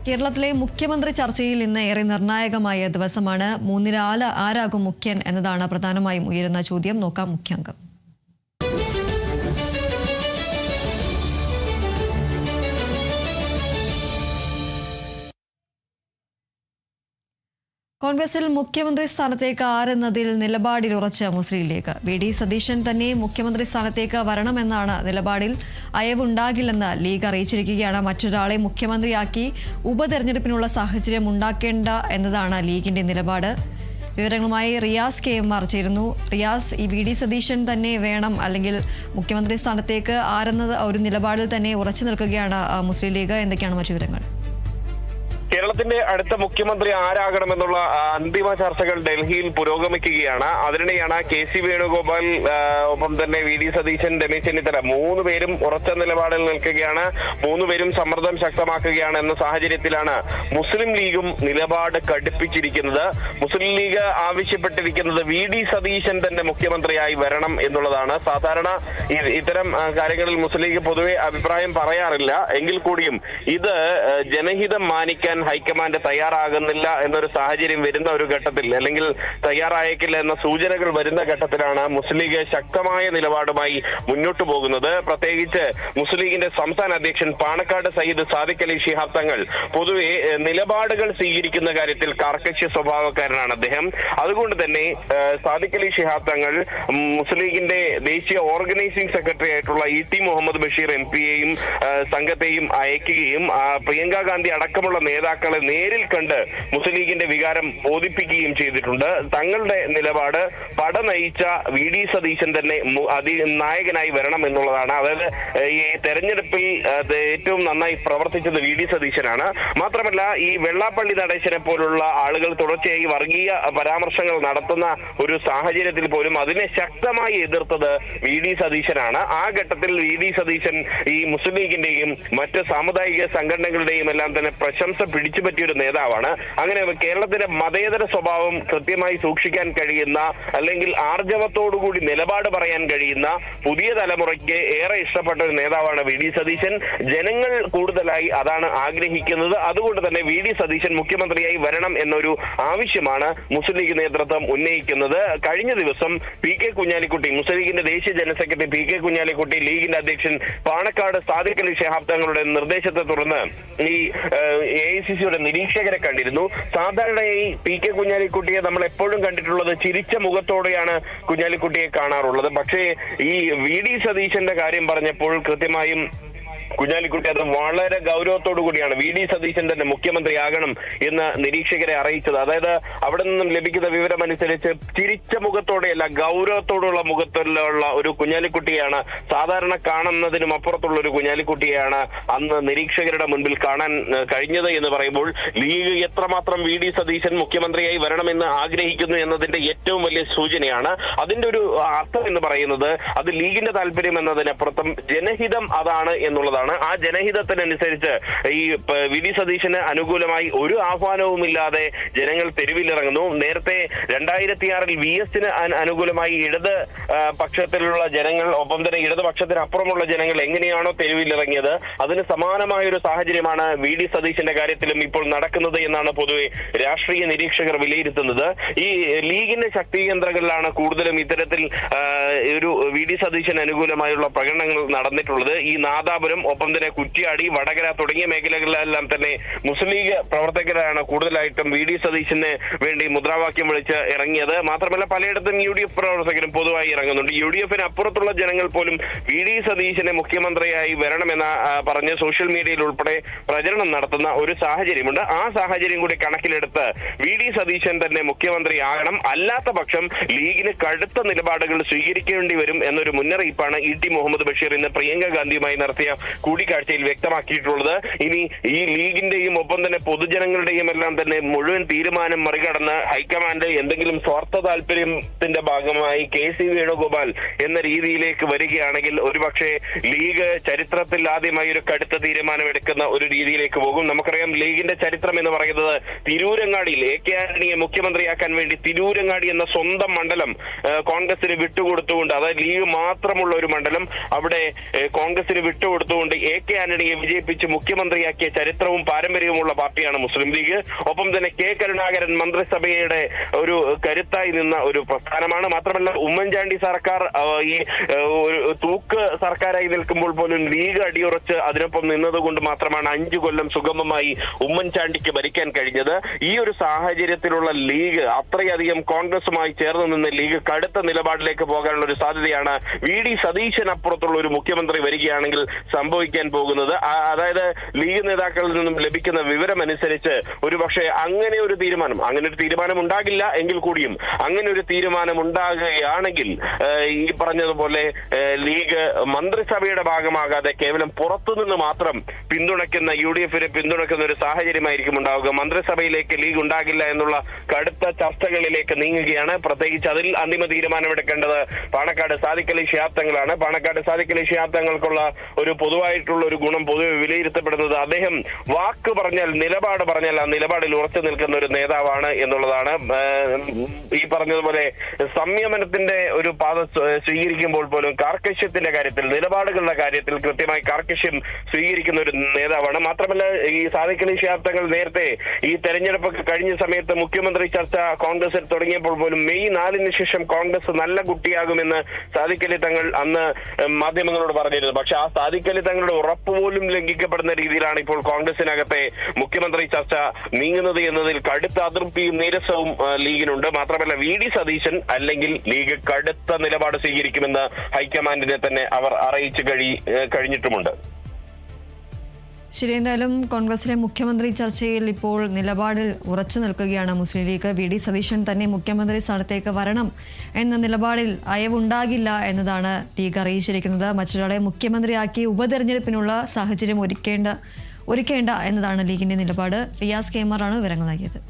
കേരളത്തിലെ മുഖ്യമന്ത്രി ചർച്ചയിൽ ഇന്ന് ഏറെ നിർണായകമായ ദിവസമാണ്. മൂന്നിൽ ആരാകും മുഖ്യൻ എന്നതാണ് പ്രധാനമായും ഉയരുന്ന ചോദ്യം. നോക്കാം മുഖ്യാംഗം. കോൺഗ്രസിൽ മുഖ്യമന്ത്രി സ്ഥാനത്തേക്ക് ആരെന്നതിൽ നിലപാടിൽ ഉറച്ച മുസ്ലിം ലീഗ്. വി ഡി സതീശൻ തന്നെ മുഖ്യമന്ത്രി സ്ഥാനത്തേക്ക് വരണമെന്നാണ് നിലപാടിൽ. അയവുണ്ടാകില്ലെന്ന് ലീഗ് അറിയിച്ചിരിക്കുകയാണ്. മറ്റൊരാളെ മുഖ്യമന്ത്രിയാക്കി ഉപതെരഞ്ഞെടുപ്പിനുള്ള സാഹചര്യം ഉണ്ടാക്കേണ്ട എന്നതാണ് ലീഗിന്റെ നിലപാട്. വിവരങ്ങളുമായി റിയാസ് KM ചേരുന്നു. റിയാസ്, ഈ വി ഡി സതീശൻ തന്നെ വേണം അല്ലെങ്കിൽ മുഖ്യമന്ത്രി സ്ഥാനത്തേക്ക് ആരെന്നത് ഒരു നിലപാടിൽ തന്നെ ഉറച്ചു നിൽക്കുകയാണ് മുസ്ലിം ലീഗ്. എന്തൊക്കെയാണ് മറ്റു വിവരങ്ങൾ? കേരളത്തിന്റെ അടുത്ത മുഖ്യമന്ത്രി ആരാകണമെന്നുള്ള അന്തിമ ചർച്ചകൾ ഡൽഹിയിൽ പുരോഗമിക്കുകയാണ്. അതിനിടെയാണ് KC വേണുഗോപാൽ, ഒപ്പം തന്നെ വി ഡി സതീശൻ, രമേശ് ചെന്നിത്തല മൂന്നുപേരും ഉറച്ച നിലപാടിൽ നിൽക്കുകയാണ്. മൂന്നുപേരും സമ്മർദ്ദം ശക്തമാക്കുകയാണ് എന്ന സാഹചര്യത്തിലാണ് മുസ്ലിം ലീഗും നിലപാട് കടുപ്പിച്ചിരിക്കുന്നത്. മുസ്ലിം ലീഗ് ആവശ്യപ്പെട്ടിരിക്കുന്നത് വി ഡി സതീശൻ തന്നെ മുഖ്യമന്ത്രിയായി വരണം എന്നുള്ളതാണ്. സാധാരണ ഇത്തരം കാര്യങ്ങളിൽ മുസ്ലിം ലീഗ് പൊതുവെ അഭിപ്രായം പറയാറില്ല. എങ്കിൽ കൂടിയും ഇത് ജനഹിതം മാനിക്കാൻ ഹൈക്കമാൻഡ് തയ്യാറാകുന്നില്ല എന്നൊരു സാഹചര്യം വരുന്ന ഒരു ഘട്ടത്തിൽ, അല്ലെങ്കിൽ തയ്യാറായേക്കില്ല എന്ന സൂചനകൾ വരുന്ന ഘട്ടത്തിലാണ് മുസ്ലിം ലീഗ് ശക്തമായ നിലപാടുമായി മുന്നോട്ടു പോകുന്നത്. പ്രത്യേകിച്ച് മുസ്ലിം ലീഗിന്റെ സംസ്ഥാന അധ്യക്ഷൻ പാണക്കാട് സയ്യിദ് സാദിഖ് അലി ശിഹാബ് തങ്ങൾ പൊതുവെ നിലപാടുകൾ സ്വീകരിക്കുന്ന കാര്യത്തിൽ കാർക്കശ്യ സ്വഭാവക്കാരനാണ് അദ്ദേഹം. അതുകൊണ്ട് തന്നെ സാദിഖ് അലി ശിഹാബ് തങ്ങൾ മുസ്ലിം ലീഗിന്റെ ദേശീയ ഓർഗനൈസിംഗ് സെക്രട്ടറി ആയിട്ടുള്ള ET മുഹമ്മദ് ബഷീർ MP-യെയും സംഘത്തെയും അയക്കുകയും പ്രിയങ്ക ഗാന്ധി അടക്കമുള്ള നേതാക്കളെ നേരിൽ കണ്ട് മുസ്ലിം ലീഗിന്റെ വികാരം ബോധിപ്പിക്കുകയും ചെയ്തിട്ടുണ്ട്. തങ്ങളുടെ നിലപാട് പട നയിച്ച വി ഡി സതീശൻ തന്നെ നായകനായി വരണം എന്നുള്ളതാണ്. അതായത് ഈ തെരഞ്ഞെടുപ്പിൽ ഏറ്റവും നന്നായി പ്രവർത്തിച്ചത് വി ഡി സതീശനാണ്. മാത്രമല്ല, ഈ വെള്ളാപ്പള്ളി നടേശനെ പോലുള്ള ആളുകൾ തുടർച്ചയായി വർഗീയ പരാമർശങ്ങൾ നടത്തുന്ന ഒരു സാഹചര്യത്തിൽ പോലും അതിനെ ശക്തമായി എതിർത്തത് വി ഡി സതീശനാണ്. ആ ഘട്ടത്തിൽ വി ഡി സതീശൻ ഈ മുസ്ലിം ലീഗിന്റെയും മറ്റ് സാമുദായിക സംഘടനകളുടെയും എല്ലാം തന്നെ പ്രശംസ പിടിച്ചു പറ്റിയൊരു നേതാവാണ്. അങ്ങനെ കേരളത്തിന്റെ മതേതര സ്വഭാവം കൃത്യമായി സൂക്ഷിക്കാൻ കഴിയുന്ന, അല്ലെങ്കിൽ ആർജവത്തോടുകൂടി നിലപാട് പറയാൻ കഴിയുന്ന പുതിയ തലമുറയ്ക്ക് ഏറെ ഇഷ്ടപ്പെട്ട ഒരു നേതാവാണ് വി ഡി സതീശൻ. ജനങ്ങൾ കൂടുതലായി അതാണ് ആഗ്രഹിക്കുന്നത്. അതുകൊണ്ട് തന്നെ വി ഡി സതീശൻ മുഖ്യമന്ത്രിയായി വരണം എന്നൊരു ആവശ്യമാണ് മുസ്ലിം ലീഗ് നേതൃത്വം ഉന്നയിക്കുന്നത്. കഴിഞ്ഞ ദിവസം PK കുഞ്ഞാലിക്കുട്ടി, മുസ്ലിം ലീഗിന്റെ ദേശീയ ജനറൽ സെക്രട്ടറി PK കുഞ്ഞാലിക്കുട്ടി, ലീഗിന്റെ അധ്യക്ഷൻ പാണക്കാട് സാദിഖ് അലി ശിഹാബ് തങ്ങളുടെ നിർദ്ദേശത്തെ തുടർന്ന് ഈ AICCയുടെ നിരീക്ഷകരെ കണ്ടിരുന്നു. സാധാരണയായി PK കുഞ്ഞാലിക്കുട്ടിയെ നമ്മൾ എപ്പോഴും കണ്ടിട്ടുള്ളത് ചിരിച്ച മുഖത്തോടെയാണ് കുഞ്ഞാലിക്കുട്ടിയെ കാണാറുള്ളത്. പക്ഷേ ഈ വി ഡി സതീശന്റെ കാര്യം പറഞ്ഞപ്പോൾ കൃത്യമായും കുഞ്ഞാലിക്കുട്ടി അത് വളരെ ഗൗരവത്തോടു കൂടിയാണ് വി ഡി സതീശൻ തന്നെ മുഖ്യമന്ത്രിയാകണം എന്ന് നിരീക്ഷകരെ അറിയിച്ചത്. അതായത് അവിടെ നിന്നും ലഭിക്കുന്ന വിവരമനുസരിച്ച് ചിരിച്ച മുഖത്തോടെയല്ല, ഗൗരവത്തോടുള്ള മുഖത്തുള്ള ഒരു കുഞ്ഞാലിക്കുട്ടിയാണ്, സാധാരണ കാണുന്നതിനും അപ്പുറത്തുള്ള ഒരു കുഞ്ഞാലിക്കുട്ടിയാണ് അന്ന് നിരീക്ഷകരുടെ മുൻപിൽ കാണാൻ കഴിഞ്ഞത് എന്ന് പറയുമ്പോൾ ലീഗ് എത്രമാത്രം വി ഡി സതീശൻ മുഖ്യമന്ത്രിയായി വരണമെന്ന് ആഗ്രഹിക്കുന്നു എന്നതിന്റെ ഏറ്റവും വലിയ സൂചനയാണ്. അതിന്റെ ഒരു അർത്ഥം എന്ന് പറയുന്നത് അത് ലീഗിന്റെ താല്പര്യം എന്നതിനപ്പുറത്തും ജനഹിതം അതാണ് എന്നുള്ളതാണ്. ആ ജനഹിതത്തിനനുസരിച്ച് ഈ വി ഡി സതീശന് അനുകൂലമായി ഒരു ആഹ്വാനവുമില്ലാതെ ജനങ്ങൾ തെരുവിലിറങ്ങുന്നു. നേരത്തെ 2006 VS-ന് അനുകൂലമായി ഇടത് പക്ഷത്തിലുള്ള ജനങ്ങൾ, ഒപ്പം തന്നെ ഇടതുപക്ഷത്തിന് അപ്പുറമുള്ള ജനങ്ങൾ എങ്ങനെയാണോ തെരുവിലിറങ്ങിയത്, അതിന് സമാനമായ ഒരു സാഹചര്യമാണ് വി ഡി സതീശന്റെ കാര്യത്തിലും ഇപ്പോൾ നടക്കുന്നത് എന്നാണ് പൊതുവെ രാഷ്ട്രീയ നിരീക്ഷകർ വിലയിരുത്തുന്നത്. ഈ ലീഗിന്റെ ശക്തി കേന്ദ്രങ്ങളിലാണ് കൂടുതലും ഇത്തരത്തിൽ ഒരു വി ഡി സതീശന് അനുകൂലമായുള്ള പ്രകടനങ്ങൾ നടന്നിട്ടുള്ളത്. ഈ നാദാപുരം, ഒപ്പം തന്നെ കുറ്റ്യാടി, വടകര തുടങ്ങിയ മേഖലകളിലെല്ലാം തന്നെ മുസ്ലിം ലീഗ് പ്രവർത്തകരാണ് കൂടുതലായിട്ടും വി ഡി സതീശന് വേണ്ടി മുദ്രാവാക്യം വിളിച്ച് ഇറങ്ങിയത്. മാത്രമല്ല പലയിടത്തും UDF പ്രവർത്തകരും പൊതുവായി ഇറങ്ങുന്നുണ്ട്. UDF-ന് അപ്പുറത്തുള്ള ജനങ്ങൾ പോലും വി ഡി സതീശനെ മുഖ്യമന്ത്രിയായി വരണമെന്ന പറഞ്ഞ് സോഷ്യൽ മീഡിയയിൽ ഉൾപ്പെടെ പ്രചരണം നടത്തുന്ന ഒരു സാഹചര്യമുണ്ട്. ആ സാഹചര്യം കൂടി കണക്കിലെടുത്ത് വി ഡി സതീശൻ തന്നെ മുഖ്യമന്ത്രിയാകണം, അല്ലാത്ത പക്ഷം ലീഗിന് കടുത്ത നിലപാടുകൾ സ്വീകരിക്കേണ്ടി വരും എന്നൊരു മുന്നറിയിപ്പാണ് ET മുഹമ്മദ് ബഷീർ ഇന്ന് പ്രിയങ്ക ഗാന്ധിയുമായി നടത്തിയ കൂടിക്കാഴ്ചയിൽ വ്യക്തമാക്കിയിട്ടുള്ളത്. ഇനി ഈ ലീഗിന്റെയും ഒപ്പം തന്നെ പൊതുജനങ്ങളുടെയും എല്ലാം തന്നെ മുഴുവൻ തീരുമാനം മറികടന്ന് ഹൈക്കമാൻഡ് എന്തെങ്കിലും സ്വാർത്ഥ താല്പര്യത്തിന്റെ ഭാഗമായി KC വേണുഗോപാൽ എന്ന രീതിയിലേക്ക് വരികയാണെങ്കിൽ ഒരുപക്ഷെ ലീഗ് ചരിത്രത്തിൽ ആദ്യമായി ഒരു കടുത്ത തീരുമാനമെടുക്കുന്ന ഒരു രീതിയിലേക്ക് പോകും. നമുക്കറിയാം ലീഗിന്റെ ചരിത്രം എന്ന് പറയുന്നത് തിരൂരങ്ങാടിയിൽ AK ആന്റണിയെ മുഖ്യമന്ത്രിയാക്കാൻ വേണ്ടി തിരൂരങ്ങാടി എന്ന സ്വന്തം മണ്ഡലം കോൺഗ്രസിന് വിട്ടുകൊടുത്തുകൊണ്ട്, അതായത് ലീഗ് മാത്രമുള്ള ഒരു മണ്ഡലം അവിടെ കോൺഗ്രസിന് വിട്ടുകൊടുത്തുകൊണ്ട് AK ആന്റണിയെ വിജയിപ്പിച്ച് മുഖ്യമന്ത്രിയാക്കിയ ചരിത്രവും പാരമ്പര്യവുമുള്ള പാർട്ടിയാണ് മുസ്ലിം ലീഗ്. ഒപ്പം തന്നെ K കരുണാകരൻ മന്ത്രിസഭയുടെ ഒരു കരുത്തായി നിന്ന ഒരു പ്രസ്ഥാനമാണ്. മാത്രമല്ല ഉമ്മൻചാണ്ടി സർക്കാർ ഈ ഒരു തൂക്ക് സർക്കാരായി നിൽക്കുമ്പോൾ പോലും ലീഗ് അടിയുറച്ച് അതിനൊപ്പം നിന്നതുകൊണ്ട് മാത്രമാണ് 5 കൊല്ലം സുഗമമായി ഉമ്മൻചാണ്ടിക്ക് ഭരിക്കാൻ കഴിഞ്ഞത്. ഈ ഒരു സാഹചര്യത്തിലുള്ള ലീഗ് അത്രയധികം കോൺഗ്രസുമായി ചേർന്ന് നിന്ന് ലീഗ് കടുത്ത നിലപാടിലേക്ക് പോകാനുള്ള ഒരു സാധ്യതയാണ് VD സതീശൻ അപ്പുറത്തുള്ള ഒരു മുഖ്യമന്ത്രി വരികയാണെങ്കിൽ സംഭവിക്കാൻ പോകുന്നത്. അതായത് ലീഗ് നേതാക്കളിൽ നിന്നും ലഭിക്കുന്ന വിവരമനുസരിച്ച് ഒരുപക്ഷെ അങ്ങനെ ഒരു തീരുമാനം ഉണ്ടാകില്ല എങ്കിൽ കൂടിയും അങ്ങനെ ഒരു തീരുമാനം ഉണ്ടാകുകയാണെങ്കിൽ ഈ പറഞ്ഞതുപോലെ ലീഗ് മന്ത്രിസഭയുടെ ഭാഗമാകാതെ കേവലം പുറത്തുനിന്ന് മാത്രം പിന്തുണയ്ക്കുന്ന UDF-നെ പിന്തുണയ്ക്കുന്ന ഒരു സാഹചര്യമായിരിക്കും ഉണ്ടാവുക. മന്ത്രിസഭയിലേക്ക് ലീഗ് ഉണ്ടാകില്ല എന്നുള്ള കടുത്ത ചർച്ചകളിലേക്ക് നീങ്ങുകയാണ്. പ്രത്യേകിച്ച് അതിൽ അന്തിമ തീരുമാനമെടുക്കേണ്ടത് പാണക്കാട് സാദിഖ് അലി ശിഹാബ് തങ്ങളാണ്. പാണക്കാട് സാദിഖ് അലി ശിഹാബ് തങ്ങൾക്കുള്ള ഒരു പൊതുവായിട്ടുള്ള ഒരു ഗുണം പൊതുവെ വിലയിരുത്തപ്പെടുന്നത് അദ്ദേഹം വാക്ക് പറഞ്ഞാൽ നിലപാട് പറഞ്ഞാൽ ആ നിലപാടിൽ ഉറച്ചു നിൽക്കുന്ന ഒരു നേതാവാണ് എന്നുള്ളതാണ്. ഈ പറഞ്ഞതുപോലെ സംയമനത്തിന്റെ ഒരു പാത സ്വീകരിക്കുമ്പോൾ പോലും കാർക്കശ്യത്തിന്റെ കാര്യത്തിൽ നിലപാടുകളുടെ കാര്യത്തിൽ കൃത്യമായി കാർക്കശ്യം സ്വീകരിക്കുന്ന ഒരു നേതാവാണ്. മാത്രമല്ല ഈ സാദിഖ് അലി ശിഹാബ് തങ്ങൾ നേരത്തെ ഈ തെരഞ്ഞെടുപ്പൊക്കെ കഴിഞ്ഞ സമയത്ത് മുഖ്യമന്ത്രി ചർച്ച കോൺഗ്രസിൽ തുടങ്ങിയപ്പോൾ പോലും മെയ് 4-ന് ശേഷം കോൺഗ്രസ് നല്ല കുട്ടിയാകുമെന്ന് സാദിഖ് അലി തങ്ങൾ അന്ന് മാധ്യമങ്ങളോട് പറഞ്ഞിരുന്നു. പക്ഷെ ആ സാദിഖ് അലി തങ്ങളുടെ ഉറപ്പ് പോലും ലംഘിക്കപ്പെടുന്ന രീതിയിലാണ് ഇപ്പോൾ കോൺഗ്രസിനകത്തെ മുഖ്യമന്ത്രി ചർച്ച നീങ്ങുന്നത് എന്നതിൽ കടുത്ത അതൃപ്തിയും നീരസവും ലീഗിനുണ്ട്. മാത്രമല്ല VD സതീശൻ അല്ലെങ്കിൽ ലീഗ് കടുത്ത നിലപാട് സ്വീകരിക്കുമെന്ന് ഹൈക്കമാൻഡിനെ തന്നെ അവർ അറിയിച്ചു കഴിഞ്ഞിട്ടുമുണ്ട്. ശരി, എന്തായാലും കോൺഗ്രസിലെ മുഖ്യമന്ത്രി ചർച്ചയിൽ ഇപ്പോൾ നിലപാടിൽ ഉറച്ചു നിൽക്കുകയാണ് മുസ്ലിം ലീഗ്. VD സതീശൻ തന്നെ മുഖ്യമന്ത്രി സ്ഥാനത്തേക്ക് വരണം എന്ന നിലപാടിൽ അയവുണ്ടാകില്ല എന്നതാണ് ലീഗ് അറിയിച്ചിരിക്കുന്നത്. മറ്റൊരാളെ മുഖ്യമന്ത്രിയാക്കി ഉപതെരഞ്ഞെടുപ്പിനുള്ള സാഹചര്യം ഒരുക്കേണ്ട എന്നതാണ് ലീഗിന്റെ നിലപാട്. റിയാസ് KMR ആണ് വിവരങ്ങൾ നൽകിയത്.